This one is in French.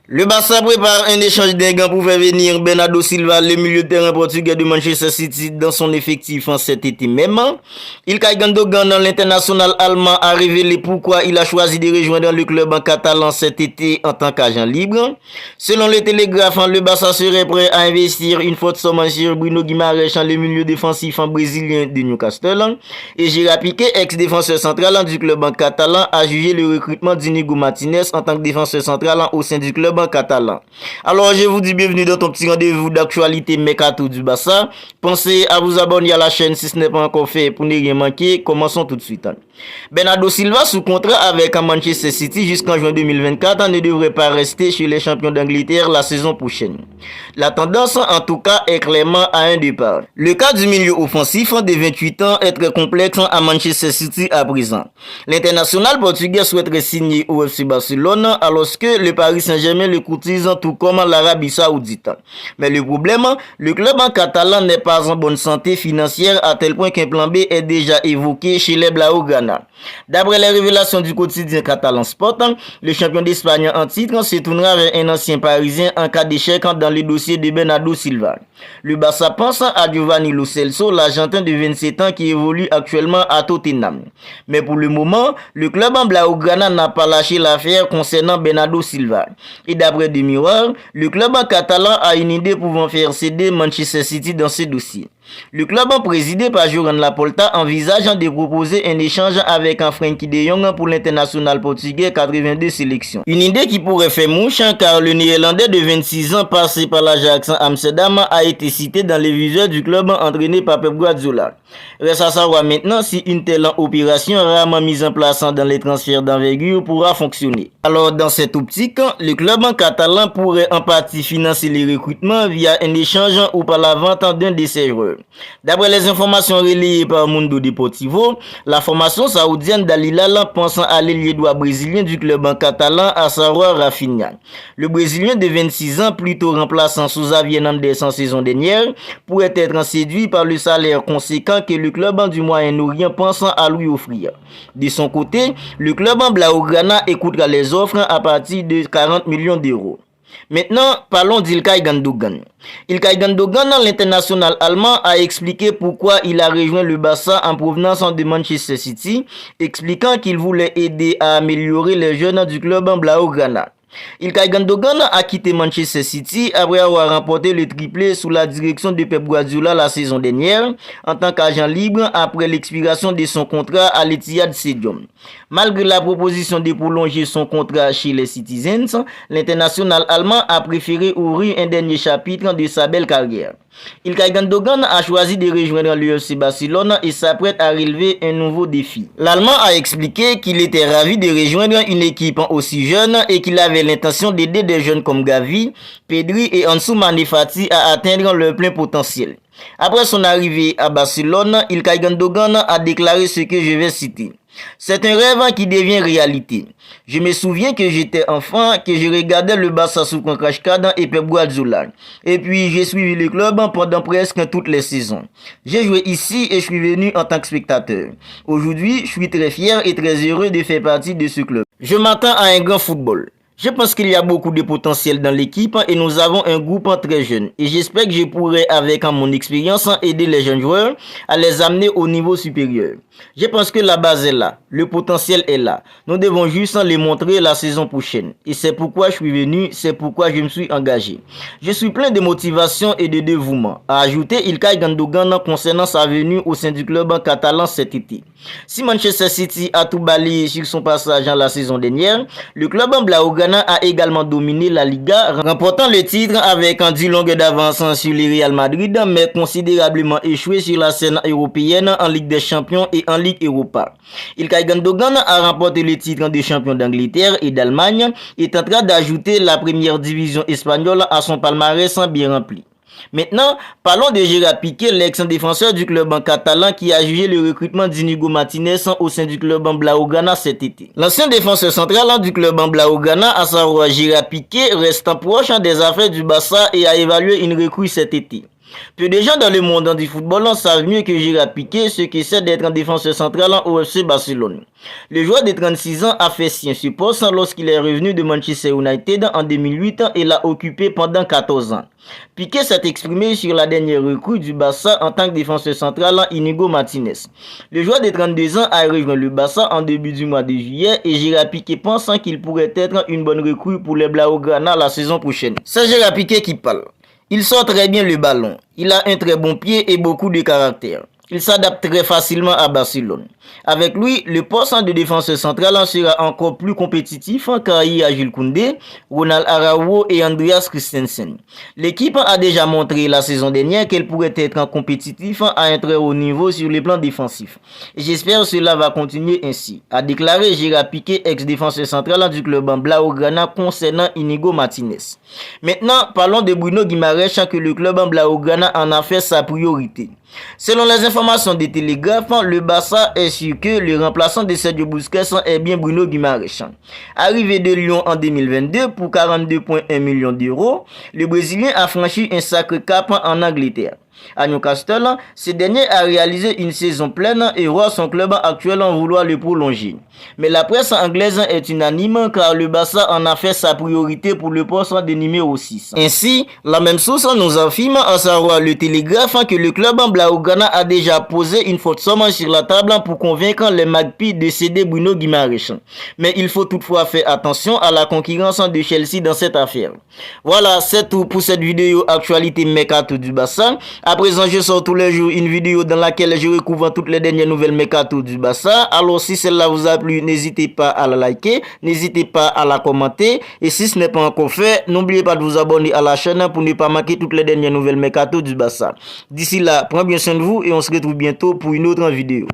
Le Barça prépare un échange d'un gants pour faire venir Bernardo Silva, le milieu de terrain portugais de Manchester City, dans son effectif en cet été même. Ilkay Gundogan, l'international allemand, a révélé pourquoi il a choisi de rejoindre le club en catalan cet été en tant qu'agent libre. Selon le Télégraphe, le Barça serait prêt à investir une forte somme sur Bruno Guimaraes, le milieu défensif brésilien de Newcastle. Et Gerard Piqué, ex-défenseur central du club en catalan, a jugé le recrutement d'Inigo Martinez en tant que défenseur central au sein du club catalan. Alors je vous dis bienvenue dans ton petit rendez-vous d'actualité mercato du Barça. Pensez à vous abonner à la chaîne si ce n'est pas encore fait pour ne rien manquer. Commençons tout de suite. Bernardo Silva sous contrat avec Manchester City jusqu'en juin 2024 ne devrait pas rester chez les champions d'Angleterre la saison prochaine. La tendance en tout cas est clairement à un départ. Le cas du milieu offensif de 28 ans est très complexe à Manchester City à présent. L'international portugais souhaiterait signer au FC Barcelone alors que le Paris Saint-Germain le courtise tout comme l'Arabie Saoudite. Mais le problème, le club en catalan n'est pas en bonne santé financière à tel point qu'un plan B est déjà évoqué chez les Blaugrana. D'après les révélations du quotidien catalan Sport, le champion d'Espagne en titre se tournera vers un ancien parisien en cas d'échec dans le dossier de Bernardo Silva. Le Barça pense à Giovanni Lo Celso, l'Argentin de 27 ans qui évolue actuellement à Tottenham. Mais pour le moment, le club en Blaugrana n'a pas lâché l'affaire concernant Bernardo Silva. Et d'après The Mirror, le club en catalan a une idée pouvant faire céder Manchester City dans ce dossier. Le club présidé par Joran Laporta envisage de proposer un échange avec un Frenkie de Jong pour l'international portugais 82 sélections. Une idée qui pourrait faire mouche car le néerlandais de 26 ans passé par l'Ajax Amsterdam a été cité dans les visuels du club entraîné par Pep Guardiola. Reste à savoir maintenant si une telle opération rarement mise en place dans les transferts d'envergure pourra fonctionner. Alors dans cette optique, le club catalan pourrait en partie financer les recrutements via un échange ou par la vente d'un de ses joueurs. D'après les informations relayées par Mundo Deportivo, la formation saoudienne d'Al Hilal pense à l'ailier droit brésilien du club en catalan, à savoir Rafinha. Le Brésilien de 26 ans, plutôt remplaçant sous Xavi Hernandez en saison dernière, pourrait être séduit par le salaire conséquent que le club du Moyen-Orient pense à lui offrir. De son côté, le club en Blaugrana écoutera les offres à partir de 40 millions d'euros. Maintenant, parlons d'Ilkay Gundogan. Ilkay Gundogan, l'international allemand, a expliqué pourquoi il a rejoint le Barça en provenance de Manchester City, expliquant qu'il voulait aider à améliorer les jeunes du club en Blaugrana. Ilkay Gundogan a quitté Manchester City après avoir remporté le triplé sous la direction de Pep Guardiola la saison dernière en tant qu'agent libre après l'expiration de son contrat à l'Etihad Stadium. Malgré la proposition de prolonger son contrat chez les Citizens, l'international allemand a préféré ouvrir un dernier chapitre de sa belle carrière. Ilkay Gundogan a choisi de rejoindre le FC Barcelone et s'apprête à relever un nouveau défi. L'Allemand a expliqué qu'il était ravi de rejoindre une équipe aussi jeune et qu'il avait l'intention d'aider des jeunes comme Gavi, Pedri et Ansu Fati à atteindre leur plein potentiel. Après son arrivée à Barcelone, Ilkay Gundogan a déclaré ce que je vais citer. C'est un rêve qui devient réalité. Je me souviens que j'étais enfant, que je regardais le Barça sous Cascade et Pep Guardiola. Et puis j'ai suivi le club pendant presque toutes les saisons. J'ai joué ici et je suis venu en tant que spectateur. Aujourd'hui, je suis très fier et très heureux de faire partie de ce club. Je m'attends à un grand football. Je pense qu'il y a beaucoup de potentiel dans l'équipe et nous avons un groupe très jeune. Et j'espère que je pourrai, avec mon expérience, aider les jeunes joueurs à les amener au niveau supérieur. Je pense que la base est là, le potentiel est là. Nous devons juste les montrer la saison prochaine. Et c'est pourquoi je suis venu, c'est pourquoi je me suis engagé. Je suis plein de motivation et de dévouement, a ajouté Ilkay Gundogan concernant sa venue au sein du club catalan cet été. Si Manchester City a tout balayé sur son passage la saison dernière, le club Blaugrana a également dominé la Liga, remportant le titre avec un 10 longues d'avance sur le Real Madrid, mais considérablement échoué sur la scène européenne en Ligue des Champions et en Ligue Europa. Ilkay Gundogan a remporté le titre de champion d'Angleterre et d'Allemagne et tentera d'ajouter la première division espagnole à son palmarès bien rempli. Maintenant, parlons de Gerard Piqué, l'ex-défenseur du club en catalan qui a jugé le recrutement d'Inigo Martinez au sein du club en Blaugrana cet été. L'ancien défenseur central du club en Blaugrana, à savoir Gerard Piqué, reste proche des affaires du Barça et a évalué une recrue cet été. Peu de gens dans le monde du football savent mieux que Gérard Piqué ce que c'est d'être un défenseur central au FC Barcelone. Le joueur de 36 ans a fait sien ce poste lorsqu'il est revenu de Manchester United en 2008 et l'a occupé pendant 14 ans. Piqué s'est exprimé sur la dernière recrue du Barça en tant que défenseur central, Inigo Martinez. Le joueur de 32 ans a rejoint le Barça en début du mois de juillet et Gérard Piqué pense qu'il pourrait être une bonne recrue pour les Blaugrana la saison prochaine. C'est Gérard Piqué qui parle. Il sort très bien le ballon, il a un très bon pied et beaucoup de caractère. Il s'adapte très facilement à Barcelone. Avec lui, le poste de défenseur central sera encore plus compétitif car il y a Jules Koundé, Ronald Araujo et Andreas Christensen. L'équipe a déjà montré la saison dernière qu'elle pourrait être compétitive à un très haut niveau sur les plans défensifs. J'espère que cela va continuer ainsi, a déclaré Gérard Piqué, ex-défenseur central du club Blaugrana concernant Inigo Martinez. Maintenant, parlons de Bruno Guimaraes que le club Blaugrana en a fait sa priorité. Selon les informations des Télégraphes, le Barça est sûr que le remplaçant de Sergio Busquets est bien Bruno Guimaraes. Arrivé de Lyon en 2022 pour 42,1 millions d'euros, le Brésilien a franchi un sacré cap en Angleterre. À Newcastle, ce dernier a réalisé une saison pleine et voit son club actuel en vouloir le prolonger. Mais la presse anglaise est unanime car le Barça en a fait sa priorité pour le poste de numéro 6. Ainsi, la même source nous affirme, à savoir le Télégraphe, que le club Blaugrana a déjà posé une forte somme sur la table pour convaincre les Magpies de céder Bruno Guimaraes. Mais il faut toutefois faire attention à la concurrence de Chelsea dans cette affaire. Voilà, c'est tout pour cette vidéo actualité mercato du Barça. À présent, je sors tous les jours une vidéo dans laquelle je recouvre toutes les dernières nouvelles mercato du Barça. Alors, si celle-là vous a plu, n'hésitez pas à la liker, n'hésitez pas à la commenter. Et si ce n'est pas encore fait, n'oubliez pas de vous abonner à la chaîne pour ne pas manquer toutes les dernières nouvelles mercato du Barça. D'ici là, prenez bien soin de vous et on se retrouve bientôt pour une autre vidéo.